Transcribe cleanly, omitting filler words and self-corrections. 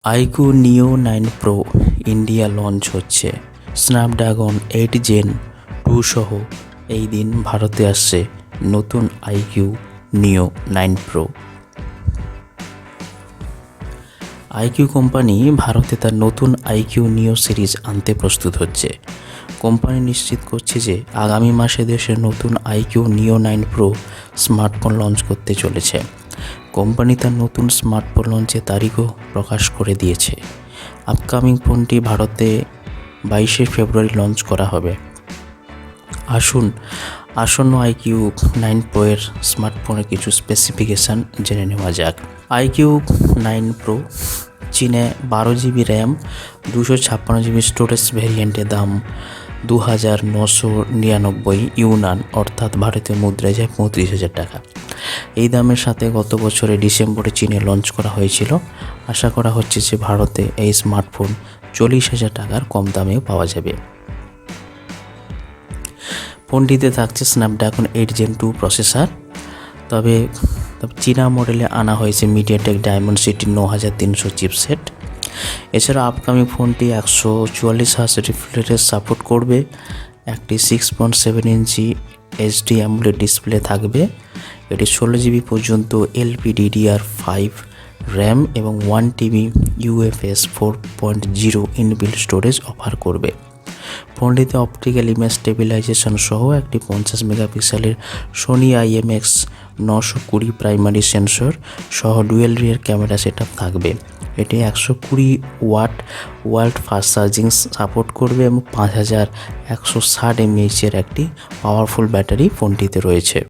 iQOO নিও 9 pro India launch হচ্ছে। Snapdragon 8 gen 2 সহ এই দিন ভারতে আসছে নতুন iQOO নিও 9 প্রো। iQOO কোম্পানি ভারতে তার নতুন iQOO নিও সিরিজ আনতে প্রস্তুত হচ্ছে। কোম্পানি নিশ্চিত করছে যে আগামী মাসে দেশে নতুন iQOO নিও 9 প্রো স্মার্টফোন লঞ্চ করতে চলেছে। কোম্পানি তার নতুন স্মার্টফোন লঞ্চের তারিখও প্রকাশ করে দিয়েছে। আপকামিং ফোনটি ভারতে 22শে ফেব্রুয়ারি লঞ্চ করা হবে। আসন্ন iQOO 9 প্রো এর স্মার্টফোনের কিছু স্পেসিফিকেশান জেনে নেওয়া যাক। iQOO 9 প্রো চীনে 12GB র্যাম 256GB স্টোরেজ ভেরিয়েন্টের দাম 2999 ইউনান অর্থাৎ ভারতীয় মুদ্রায় যায় 35,000 টাকা। এই দামের সাথে গত বছরে ডিসেম্বরে চীনে লঞ্চ করা হয়েছিল। আশা করা হচ্ছে যে ভারতে এই স্মার্টফোন 40,000 টাকার কম দামেও পাওয়া যাবে। ফোনটিতে থাকছে স্ন্যাপড্রাগন 8 জেন 2 প্রসেসর। তবে চীনা মডেলে আনা হয়েছে মিডিয়াটেক ডায়মন্ডসিটি 9300 চিপসেট। এছাড়া আপকামিং ফোনটি 144Hz রিফ্রেশ রেট সাপোর্ট করবে। একটি 6.7 ইঞ্চি এইচডি অ্যামোলেড ডিসপ্লে থাকবে। এটি 16GB পর্যন্ত LPDDR5 র্যাম এবং 1TB UFS 4.0 inbuilt storage offer করবে। ফোনটিতে অপটিক্যাল ইমেজ স্টেবিলাইজেশন সহ একটি 50 মেগাপিক্সেলের সোনি IMX 920 প্রাইমারি সেন্সর সহ ডুয়েল রিয়ার ক্যামেরা সেটআপ থাকবে। এটি 120 ওয়াট ফাস্ট চার্জিং সাপোর্ট করবে এবং 5160 mAh এর একটি পাওয়ারফুল ব্যাটারি ফোনটিতে রয়েছে।